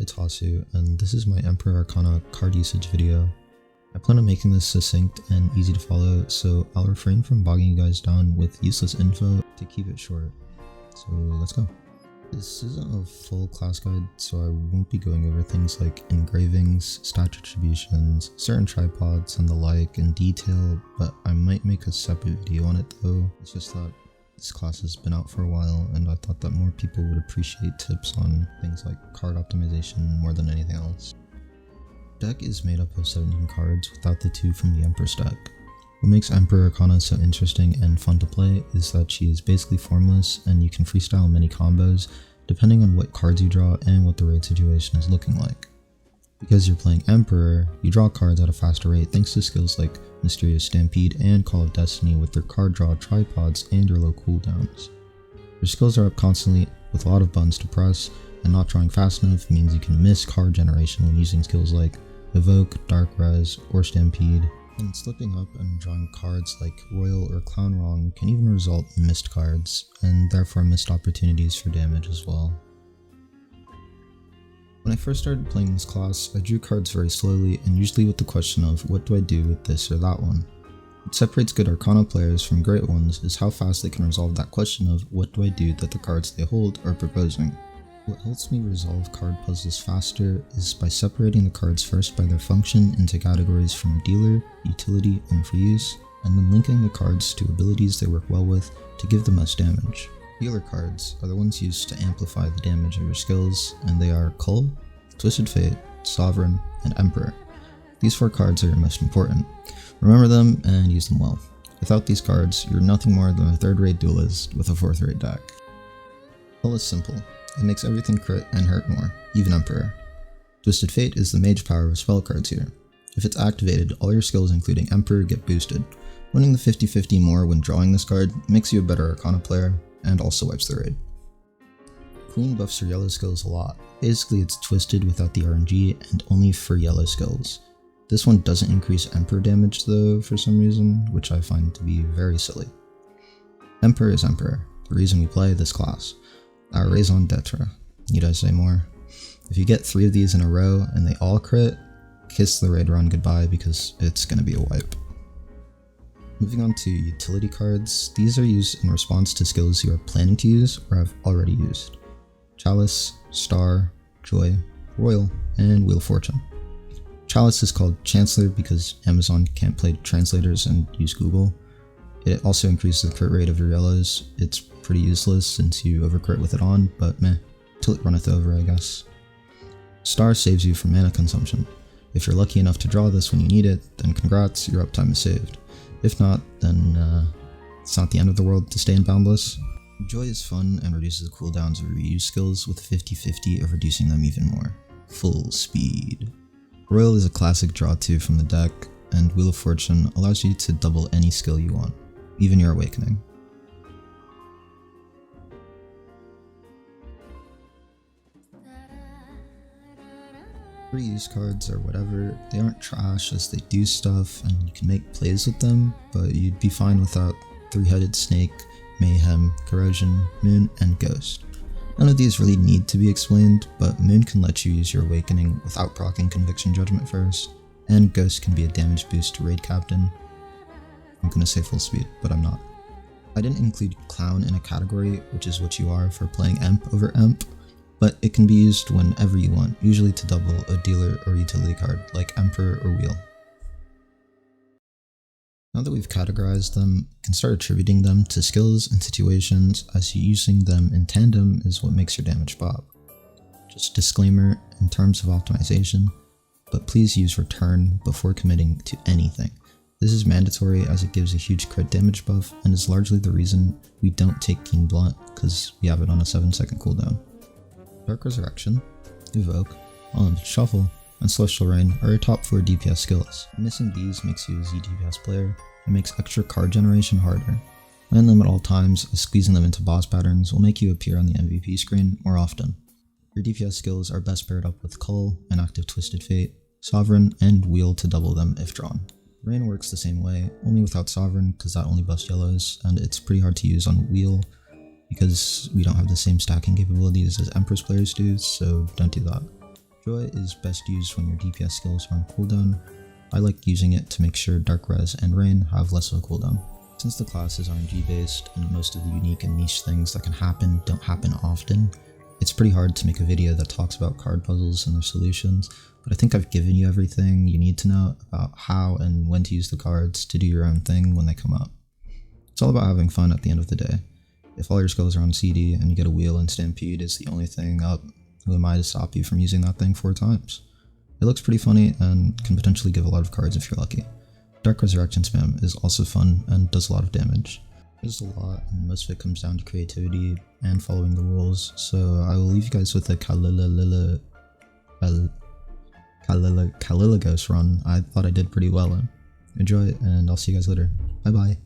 it's Hasu, and this is my Emperor Arcana card usage video. I plan on making this succinct and easy to follow, so I'll refrain from bogging you guys down with useless info to keep it short. So let's go. This isn't a full class guide, so I won't be going over things like engravings, stat distributions, certain tripods, and the like in detail, but I might make a separate video on it though. It's just that this class has been out for a while, and I thought that more people would appreciate tips on things like card optimization more than anything else. The deck is made up of 17 cards without the 2 from the Empress deck. What makes Emperor Arcana so interesting and fun to play is that she is basically formless, and you can freestyle many combos depending on what cards you draw and what the raid situation is looking like. Because you're playing Emperor, you draw cards at a faster rate thanks to skills like Mysterious Stampede and Call of Destiny with their card draw tripods and your low cooldowns. Your skills are up constantly with a lot of buttons to press, and not drawing fast enough means you can miss card generation when using skills like Evoke, Dark Res, or Stampede. And slipping up and drawing cards like Royal or Clown wrong can even result in missed cards, and therefore missed opportunities for damage as well. When I first started playing this class, I drew cards very slowly and usually with the question of what do I do with this or that one. What separates good Arcana players from great ones is how fast they can resolve that question of what do I do that the cards they hold are proposing. What helps me resolve card puzzles faster is by separating the cards first by their function into categories from dealer, utility, and for use, and then linking the cards to abilities they work well with to give the most damage. Healer cards are the ones used to amplify the damage of your skills, and they are Cull, Twisted Fate, Sovereign, and Emperor. These 4 cards are your most important. Remember them and use them well. Without these cards, you're nothing more than a 3rd-rate duelist with a 4th-rate deck. Cull is simple. It makes everything crit and hurt more, even Emperor. Twisted Fate is the mage power of spell cards here. If it's activated, all your skills including Emperor get boosted. Winning the 50-50 more when drawing this card makes you a better Arcana player, and also wipes the raid. Queen buffs your yellow skills a lot. Basically it's Twisted without the RNG and only for yellow skills. This one doesn't increase Emperor damage though for some reason, which I find to be very silly. Emperor is Emperor, the reason we play this class. Our raison d'etre. Need I say more? If you get 3 of these in a row and they all crit, kiss the raid run goodbye because it's gonna be a wipe. Moving on to utility cards, these are used in response to skills you are planning to use or have already used. Chalice, Star, Joy, Royal, and Wheel of Fortune. Chalice is called Chancellor because Amazon can't play translators and use Google. It also increases the crit rate of your yellows. It's pretty useless since you overcrit with it on, but meh, till it runneth over I guess. Star saves you from mana consumption. If you're lucky enough to draw this when you need it, then congrats, your uptime is saved. If not, then it's not the end of the world to stay in Boundless. Joy is fun and reduces the cooldowns of reuse skills with 50-50 of reducing them even more. Full speed. Royal is a classic draw 2 from the deck, and Wheel of Fortune allows you to double any skill you want, even your Awakening. Reuse cards or whatever, they aren't trash as they do stuff and you can make plays with them, but you'd be fine without 3-headed Snake, Mayhem, Corrosion, Moon, and Ghost. None of these really need to be explained, but Moon can let you use your Awakening without proccing Conviction Judgment first, and Ghost can be a damage boost to Raid Captain. I'm gonna say full speed, but I'm not. I didn't include Clown in a category, which is what you are for playing Emp over Emp, but it can be used whenever you want, usually to double a dealer or utility card like Emperor or Wheel. Now that we've categorized them, you can start attributing them to skills and situations, as using them in tandem is what makes your damage pop. Just disclaimer in terms of optimization, but please use return before committing to anything. This is mandatory as it gives a huge crit damage buff and is largely the reason we don't take Keen Blunt, because we have it on a 7-second cooldown. Dark Resurrection, Evoke, Unlimited Shuffle, and Celestial Rain are your top 4 DPS skills. Missing these makes you a Z DPS player and makes extra card generation harder. Land them at all times, as squeezing them into boss patterns will make you appear on the MVP screen more often. Your DPS skills are best paired up with Cull and active Twisted Fate, Sovereign, and Wheel to double them if drawn. Rain works the same way, only without Sovereign because that only buffs yellows, and it's pretty hard to use on Wheel because we don't have the same stacking capabilities as Empress players do, so don't do that. Joy is best used when your DPS skills are on cooldown. I like using it to make sure Dark Res and Rain have less of a cooldown. Since the class is RNG based and most of the unique and niche things that can happen don't happen often, it's pretty hard to make a video that talks about card puzzles and their solutions, but I think I've given you everything you need to know about how and when to use the cards to do your own thing when they come up. It's all about having fun at the end of the day. If all your skills are on CD and you get a wheel and Stampede is the only thing up, who am I to stop you from using that thing 4 times? It looks pretty funny and can potentially give a lot of cards if you're lucky. Dark Resurrection spam is also fun and does a lot of damage. There's a lot, and most of it comes down to creativity and following the rules, so I will leave you guys with a Caliligos run I thought I did pretty well in. Enjoy, and I'll see you guys later. Bye bye.